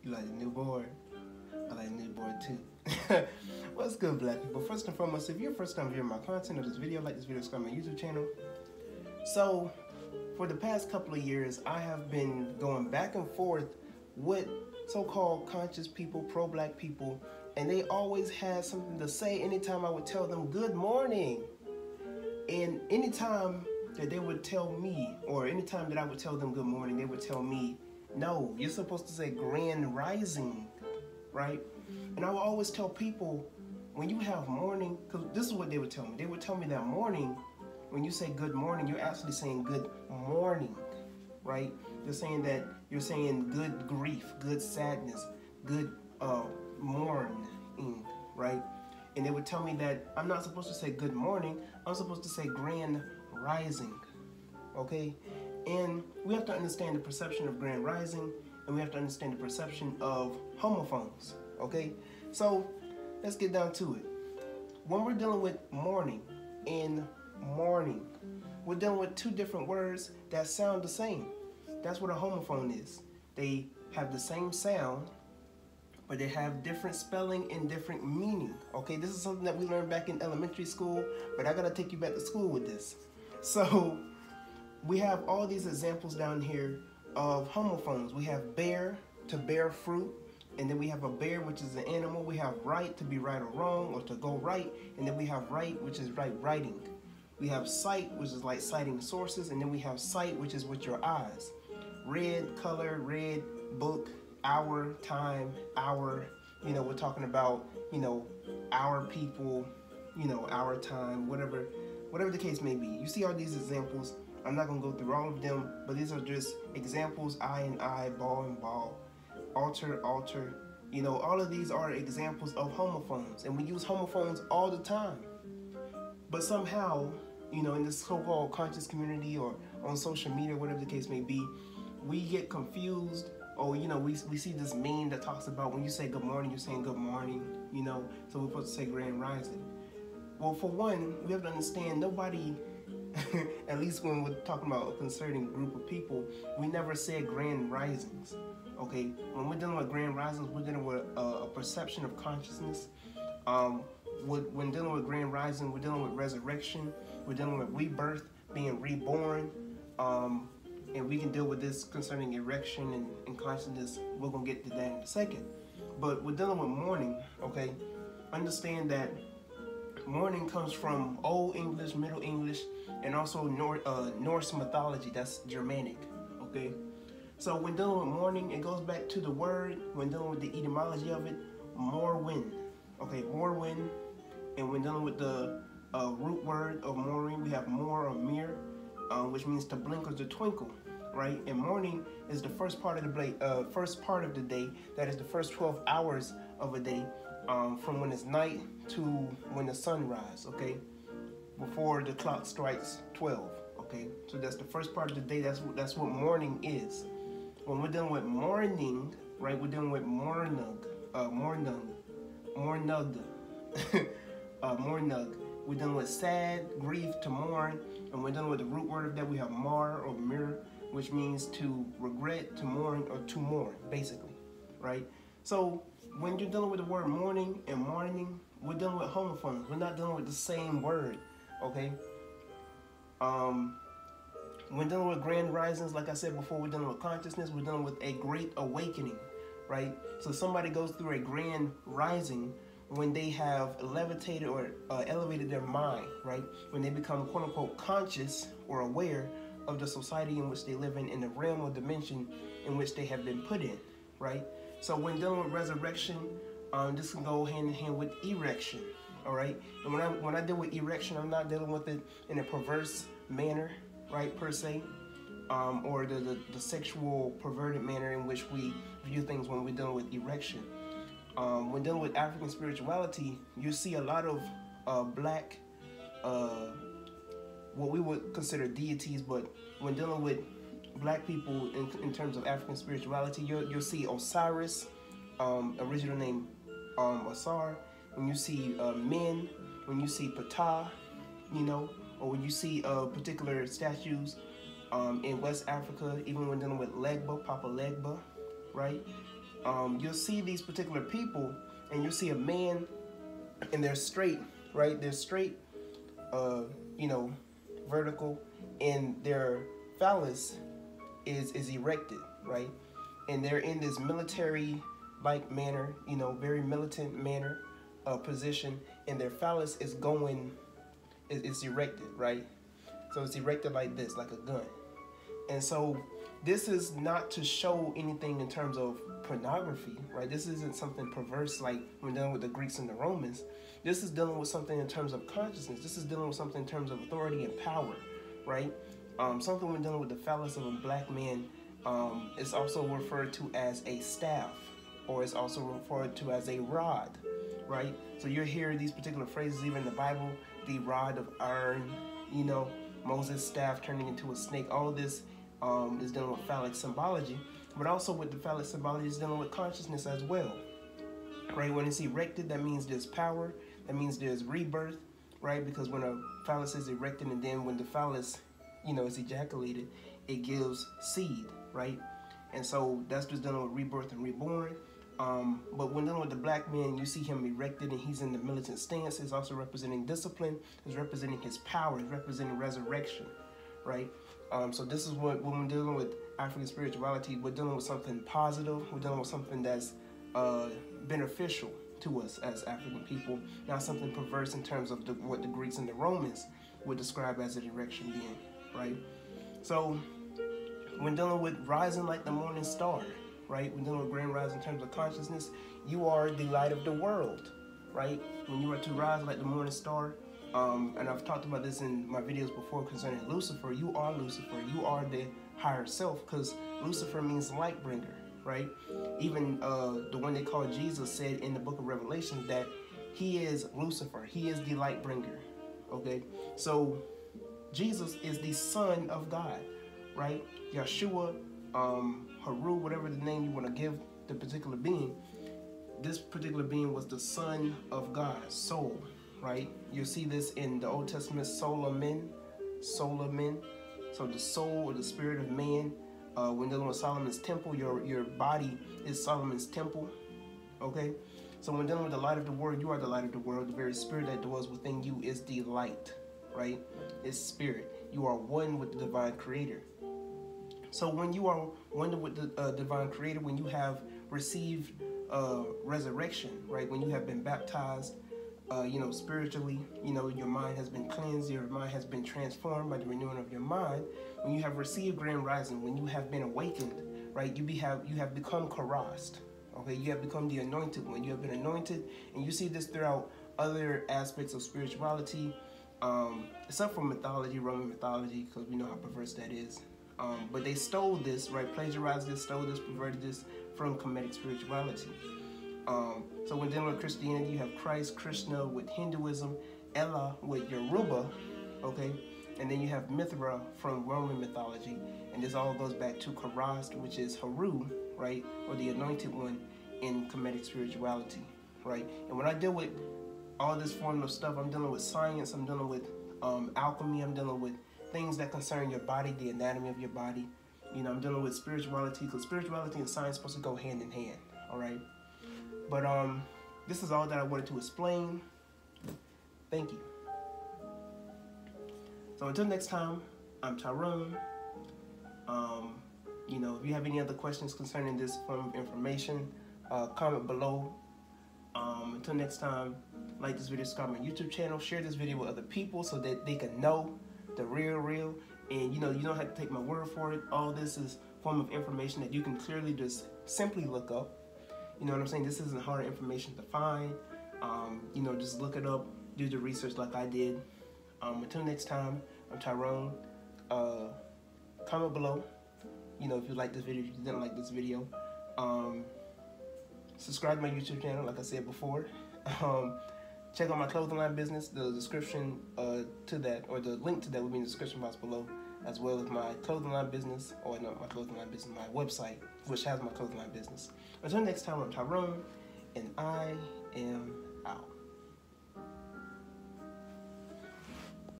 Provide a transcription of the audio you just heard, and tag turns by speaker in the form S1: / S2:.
S1: You like the new board? I like the new board too. What's good, black people? First and foremost, if you're first time viewing my content or this video, like this video, subscribe to my YouTube channel. So, for the past couple of years, I have been going back and forth with so-called conscious people, pro-black people, and they always had something to say anytime I would tell them good morning. And anytime that they would tell me, or anytime that I would tell them good morning, they would tell me, no, you're supposed to say grand rising, right? And I would always tell people, when you have morning, because this is what they would tell me. They would tell me that morning, when you say good morning, you're actually saying good morning, right? They're saying that you're saying good grief, good sadness, good mourning, right? And they would tell me that I'm not supposed to say good morning, I'm supposed to say grand rising, okay? And we have to understand the perception of grand rising, and we have to understand the perception of homophones, okay? So let's get down to it. When we're dealing with morning and morning, we're dealing with two different words that sound the same. That's what a homophone is. They have the same sound, but they have different spelling and different meaning, okay? This is something that we learned back in elementary school, but I gotta take you back to school with this. So we have all these examples down here of homophones. We have bear, to bear fruit, and then we have a bear, which is an animal. We have right, to be right or wrong, or to go right, and then we have right, which is right writing. We have sight, which is like citing sources, and then we have sight, which is with your eyes. Red, color, red, book, hour, time, hour, we're talking about, our people, our time, whatever the case may be. You see all these examples. I'm not going to go through all of them, but these are just examples. I and I, ball and ball, altar, altar. All of these are examples of homophones, and we use homophones all the time. But somehow, in this so-called conscious community or on social media, whatever the case may be, we get confused. Or, we see this meme that talks about when you say good morning, you're saying good morning, so we're supposed to say grand rising. Well, for one, we have to understand nobody, at least when we're talking about a concerted group of people, we never said grand risings, okay? When we're dealing with grand risings, we're dealing with a perception of consciousness. When dealing with grand rising, we're dealing with resurrection, we're dealing with rebirth, being reborn, and we can deal with this concerning erection and consciousness. We're going to get to that in a second. But we're dealing with morning, okay? Understand that morning comes from Old English, Middle English, and also Norse mythology. That's Germanic, okay? So when dealing with morning, it goes back to the word, when dealing with the etymology of it, Morwen, okay? Morwen. And when dealing with the root word of morning, we have more or mere, which means to blink or to twinkle, right? And morning is the first part of the day. That is the first 12 hours of a day, from when it's night to when the sun rises, okay? Before the clock strikes 12, okay? So that's the first part of the day. That's what morning is. When we're dealing with morning, right? We're dealing with mornug, mornug. Mornug. We're dealing with sad, grief, to mourn, and we're dealing with the root word of that. We have mar or mir, which means to regret, to mourn, or to mourn, basically, right? So when you're dealing with the word morning and morning, we're dealing with homophones. We're not dealing with the same word, okay? When dealing with grand risings, like I said before, we're dealing with consciousness. We're dealing with a great awakening, right? So somebody goes through a grand rising when they have levitated or elevated their mind, right? When they become quote unquote conscious or aware of the society in which they live in the realm or dimension in which they have been put in, right? So when dealing with resurrection, this can go hand in hand with erection, all right? And when I deal with erection, I'm not dealing with it in a perverse manner, right, per se, or the sexual perverted manner in which we view things when we're dealing with erection. When dealing with African spirituality, you see a lot of black, what we would consider deities, but when dealing with black people in terms of African spirituality, you'll see Osiris, original name Asar. When you see Men, when you see Ptah, or when you see particular statues in West Africa, even when dealing with Legba, Papa Legba, right? you'll see these particular people, and you'll see a man, and they're straight, right? They're straight, you know, vertical, and their phallus is erected, right? And they're in this military-like manner, you know, very militant manner, position, and their phallus is going, it's erected, right? So it's erected like this, like a gun. And so this is not to show anything in terms of pornography, right? This isn't something perverse like when dealing with the Greeks and the Romans. This is dealing with something in terms of consciousness. This is dealing with something in terms of authority and power, right? Something when dealing with the phallus of a black man, it's also referred to as a staff, or it's also referred to as a rod, right? So you hear these particular phrases even in the Bible, the rod of iron, you know, Moses' staff turning into a snake. All of this is dealing with phallic symbology, but also with the phallic symbology is dealing with consciousness as well, right? When it's erected, that means there's power, that means there's rebirth, right? Because when a phallus is erected, and then when the phallus, you know, is ejaculated, it gives seed, right? And so that's just dealing with rebirth and reborn. But when dealing with the black man, you see him erected and he's in the militant stance. It's also representing discipline. It's representing his power. It's representing resurrection, right? So this is what, when we're dealing with African spirituality, we're dealing with something positive. We're dealing with something that's beneficial to us as African people, not something perverse in terms of what the Greeks and the Romans would describe as an erection being, right? So when dealing with rising like the morning star, right? When dealing with grand rise in terms of consciousness, you are the light of the world, right? When you are to rise like the morning star, and I've talked about this in my videos before concerning Lucifer. You are Lucifer. You are the higher self, because Lucifer means light bringer, right? Even the one they call Jesus said in the book of Revelation that he is Lucifer. He is the light bringer, okay? So Jesus is the Son of God, right? Yeshua, Haru, whatever the name you want to give the particular being, this particular being was the Son of God, soul, right? You see this in the Old Testament, Solomon. So the soul or the spirit of man, when dealing with Solomon's temple, your body is Solomon's temple, okay? So when dealing with the light of the world, you are the light of the world. The very spirit that dwells within you is the light, right? It's spirit. You are one with the divine creator. So when you are one with the divine creator, when you have received resurrection, right? When you have been baptized, you know, spiritually, you know, your mind has been cleansed, your mind has been transformed by the renewing of your mind. When you have received grand rising, when you have been awakened, right? You have become Karast, okay? You have become the anointed one. You have been anointed, and you see this throughout other aspects of spirituality, except for mythology, Roman mythology, because we know how perverse that is. But they stole this, right? Plagiarized this, stole this, perverted this from Kemetic spirituality. So when dealing with Christianity, you have Christ, Krishna with Hinduism, Ella with Yoruba, okay? And then you have Mithra from Roman mythology. And this all goes back to Karast, which is Haru, right? Or the anointed one in Kemetic spirituality, right? And when I deal with all this form of stuff, I'm dealing with science, I'm dealing with alchemy, I'm dealing with things that concern your body, the anatomy of your body. You know, I'm dealing with spirituality, because spirituality and science are supposed to go hand in hand, all right? But this is all that I wanted to explain. Thank you. So until next time, I'm Tyrone. You know, if you have any other questions concerning this form of information, comment below. Until next time, like this video, subscribe to my YouTube channel, share this video with other people so that they can know the real. And you know, you don't have to take my word for it. All this is form of information that you can clearly just simply look up. You know what I'm saying? This isn't hard information to find. You know, just look it up, do the research like I did. Until next time, I'm Tyrone. Comment below, you know, if you like this video, if you didn't like this video. Subscribe to my YouTube channel, like I said before. Check out my clothing line business. The description to that, or the link to that will be in the description box below, as well as my clothing line business, or not my clothing line business, my website, which has my clothing line business. Until next time, I'm Tyrone, and I am out.